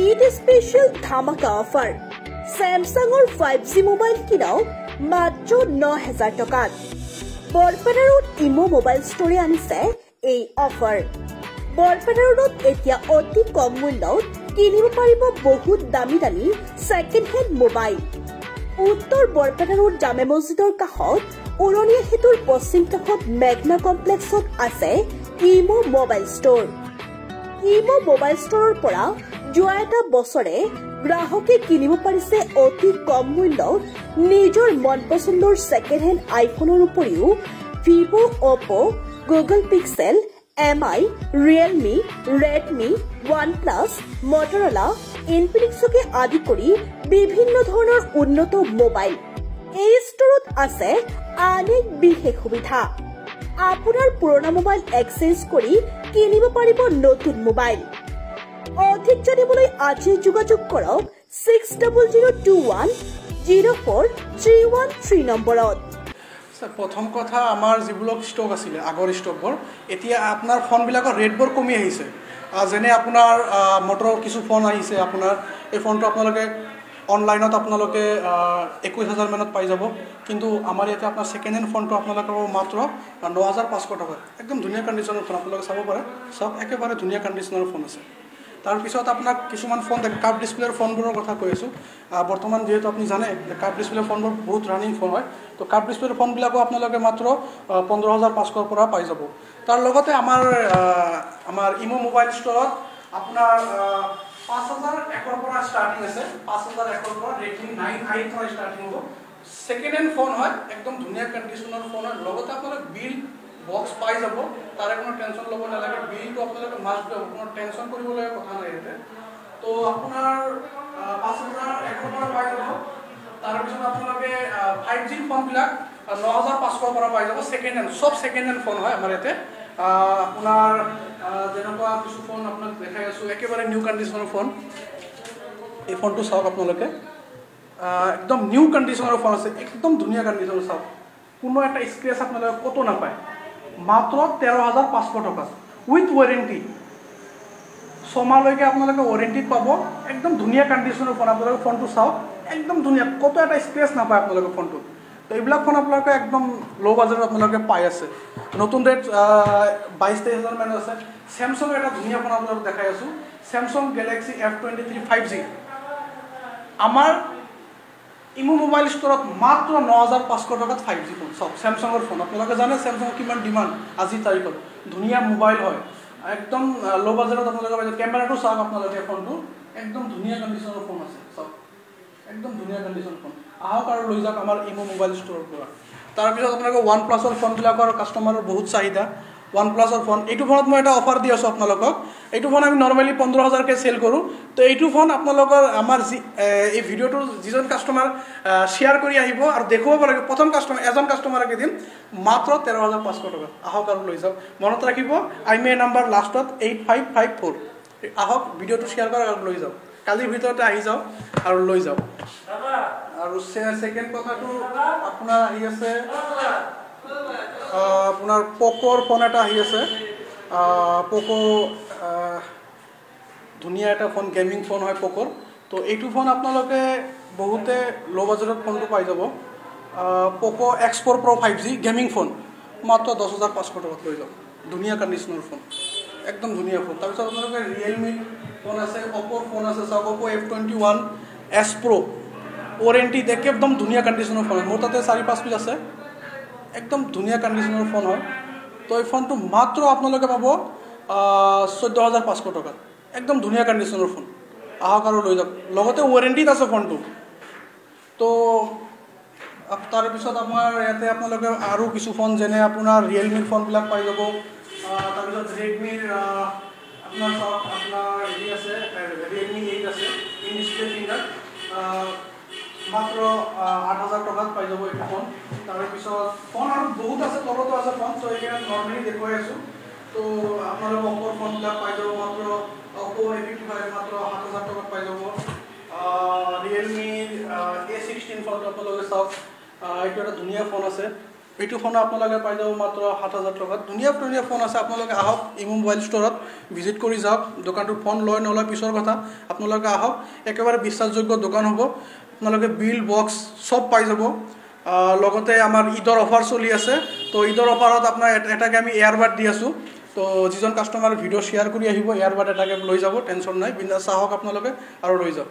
Eid special ধামাকা offer স্যামসাংৰ 5G mobile কিনাও মাত্ৰ ৯,০০০ টকাত বৰপেটা ৰোড ইমো মোবাইল ষ্টৰে আনিছে এই অফাৰ বৰপেটা ৰোডত এতিয়া অতি কম মূল্যত কিনিব পাৰিব বহুত দামী সেকেন্ড হেণ্ড মোবাইল উত্তৰ বৰপেটা ৰোড জামে মছজিদৰ কাষত উৰণীয়া সেতুৰ পশ্চিম কাষত মেগনা কমপ্লেক্সত আছে imo mobile store imo mobile ষ্টৰৰ পৰা যোৱা এটা বছৰে গ্ৰাহকে কিনিব পাৰিছে অতি কম মূল্যত নিজৰ মনপছন্দৰ সেকেন্ড হেণ্ড আইফোনৰ উপৰিও ভিভো অপো Google pixel MI, Realme, Redmi, OnePlus, Motorola, Infinixকে আদি কৰি বিভিন্ন ধৰণৰ উন্নত মোবাইল এই ষ্টৰত আছে অনেক বিশেষ সুবিধা আপোনাৰ পুৰণা মোবাইল এক্সচেঞ্জ কৰি কিনিব পাৰিব নতুন মোবাইল অধিক জানিবলৈ আজি যোগাযোগ কৰক 6002104313 নম্বৰত প্ৰথম কথা আমাৰ যিবিলাক ষ্টক আছিল আগৰ ষ্টকবোৰ এতিয়া আপোনাৰ ফোনবিলাকৰ ৰেটবোৰ কমি আহিছে যেনে আপোনাৰ মটৰৰ কিছু ফোন আহিছে আপোনাৰ এই ফোনটো আপোনালোকে অনলাইনত আপোনালোকে 21,000 মানত পাই যাব কিন্তু আমাৰ ইয়াতে আপোনাৰ সেকেন্ড হেণ্ড ফোনটো আপোনালোকৰ মাত্ৰ 9,500 টকা একদম ধুনীয়া কণ্ডিশ্যনৰ ফোন আপোনালোকে চাব পাৰে সব একেবাৰে ধুনীয়া কণ্ডিশ্যনৰ ফোন আছে তাৰ পিছত আপোনাক কিছুমান ফোন কাৰ্ভ ডিসপ্লেৰ ফোনবোৰৰ কথা কৈ আছো বৰ্তমান যেহেতু আপুনি জানে কাৰ্ভ ডিসপ্লেৰ ফোনবোৰ বহুত ৰানিং ফোন হয় তো কাৰ্ভ ডিসপ্লেৰ ফোনবিলাকো আপোনালোকে মাত্ৰ 15,500 পৰা পাই যাব তাৰ লগতে আমাৰ ইমো মোবাইল ষ্টৰত আপোনাৰ 5,100 পৰা ষ্টাৰ্টিং আছে 5,100 পৰা Redmi 9i পৰা ষ্টাৰ্টিং হ'ব সেকেন্ড হেণ্ড ফোন হয় একদম ধুনীয়া কণ্ডিশ্যনৰ ফোন হয় লগতে আপোনালোকে বিল বক্স পাই যাব তাৰে কোনো টেনচন ল'ব নালাগে বিলটো আপোনালোকে মাষ্ট দিব কোনো টেনচন কৰিবলৈ কথা নাই ইয়াতে তো আপোনাৰ 5,100 পৰা পাই যাব তাৰ পিছত আপোনালোকে 5G ফোনবিলাক 9,500 পৰা পাই যাব সেকেন্ড হেণ্ড সব সেকেন্ড হেণ্ড ফোন হয় আমাৰ ইয়াতে আপোনাৰ যেনেকুৱা কিছু ফোন আপোনাক দেখাই আছো একেবাৰে নিউ কণ্ডিশ্যনৰ ফোন এই ফোনটো চাওক আপোনালোকে একদম নিউ কণ্ডিশ্যনৰ ফোন আছে একদম ধুনীয়া কণ্ডিশ্যনৰ চাওক কোনো এটা স্ক্ৰেচ আপোনালোকে কতো নাপায় মাত্ৰ 13,500 টকা উইথ ওয়াৰেন্টি ছমাহলৈকে আপোনালোকে ওয়াৰেন্টিত পাব একদম ধুনীয়া কণ্ডিশ্যনৰ ফোন আপোনালোকে ফোনটো চাওক একদম ধুনীয়া কতো এটা স্ক্ৰেচ নাপায় আপোনালোকে ফোনটো তো এইবিলাক ফোন আপোনালোকে একদম লো বাজেটত আপোনালোকে পাই আছে নতুন ৰেট 22,000 মান আছে স্যামসাংৰ এটা ধুনীয়া ফোন আপোনালোক দেখাই আছো স্যামসাং গ্যালাক্সি F23 5G আমাৰ ইমো মোবাইল ষ্টৰত মাত্ৰ 9,500 টকাত 5G ফোন সব স্যামসাংৰ ফোন আপোনালোকে জানে স্যামসাং কিমান ডিমান্ড আজি তাৰিখত ধুনীয়া মোবাইল হয় একদম লো বাজেটত আপোনালোকে পাই কেমেৰাটো চাওক আপোনালোকে ফোনটো একদম ধুনীয়া কণ্ডিশ্যনৰ ফোন আছে সব একদম ধুনীয়া কণ্ডিশ্যনৰ ফোন আহক আৰু লৈ যাওক আমাৰ ইমো মোবাইল ষ্টৰৰ পৰা তাৰ পিছত আপোনালোকে OnePlus-ৰ ফোনবিলাকৰ কাষ্টমাৰৰ বহুত চাহিদা OnePlus-ৰ ফোন এইটো ফোনত মই এটা অফাৰ দি আছো আপোনালোকক এইটো ফোন আমি নৰমালি 15,000 কে সেল কৰো তো এইটো ফোন আপোনালোকৰ আমাৰ এই ভিডিওটো যিজন কাস্টমাৰ শেয়াৰ কৰি আহিব আৰু দেখুৱাব লাগে প্ৰথম কাস্টমাৰ এজন কাস্টমাৰকে দিম মাত্ৰ 13,500 টকা আহক আৰু লৈ যাওক মনত ৰাখিব আইমে নাম্বাৰ লাষ্টত 8554 আহক ভিডিওটো শেয়াৰ কৰক আৰু লৈ যাওক কালিৰ ভিতৰতে আহি যাওক আৰু লৈ যাওক আৰু সেকেন্ড কথাটো আপোনাৰ আহি আছে আপোনাৰ পোকোৰ ফোন এটা আহি আছে পোকো ধুনীয়া এটা ফোন গেমিং ফোন হয় পোকোৰ তো এইটো ফোন আপোনালোকে বহুতে লো বাজেটত ফোনটো পাই যাব পোকো X4 Pro 5G gaming phone মাত্ৰ 10,500 টকাত লৈ যাব ধুনীয়া কণ্ডিশ্যনৰ ফোন একদম ধুনীয়া ফোন তাৰপিছত আপোনালোকে Realme ফোন আছে Oppo ফোন আছে চাওক Oppo F21s Pro ওয়ারেন্টি দেখে একদম ধুনীয়া কণ্ডিশ্যনৰ ফোন মোৰ তাতে 4-5 পিস আছে একদম ধুনীয়া কণ্ডিশ্যনৰ ফোন হয় তো এই ফোনটো মাত্ৰ আপোনালোকে পাব 14,500 টকা একদম ধুনীয়া কণ্ডিশ্যনৰ ফোন আহক আৰু লৈ যাওক লগতে ওয়াৰেন্টিত আছে ফোনটো তো তাৰ পিছত আমাৰ ইয়াতে আপোনালোকে আৰু কিছু ফোন যেনে আপোনাৰ Realme ফোনবিলাক পাই যাব তাৰ পিছত Redmi আপোনাৰ সব আপোনাৰ এই আছে Redmi 8 আছে ইন ডিসপ্লে ফিঙ্গাৰ মাত্ৰ 8,000 টকাত পাই যাব এই ফোন তাৰ পিছত ফোন আৰু বহুত আছে তলতো আছে ফোন তো এখানে নৰমালি দেখুৱাই আছো তো আপোনালোকে Oppo ফোনবিলাক পাই যাব মাত্ৰ Oppo A55 মাত্ৰ 7,000 টকাত পাই যাব Realme A16 ফোনটো আপোনালোকে চাওক এইটো এটা ধুনীয়া ফোন আছে এইটো ফোন আপোনালোকে পাই যাব মাত্ৰ 7,000 টকাত। ধুনীয়া ধুনীয়া ফোন আছে, আপোনালোকে আহক ইমো মোবাইল ষ্ট'ৰত ভিজিট কৰি যাওক। দোকানটোত ফোন লয় নলয় পিছৰ কথা, আপোনালোকে আহক, একেবাৰে বিশ্বাসযোগ্য দোকান হ'ব। আপোনালোকে বিল বক্স চব পাই যাব। লগতে আমাৰ ঈদৰ অফাৰ চলি আছে, তো ঈদৰ অফাৰত আপোনাৰ এটাকে আমি এয়াৰবাড দি আছোঁ। তো যিজন কাষ্টমাৰ ভিডিঅ' শ্বেয়াৰ কৰি আহিব এয়াৰবাড এটাকে লৈ যাব, টেনশ্যন নাই, বিন্দাছ আহক আপোনালোকে আৰু লৈ যাওক।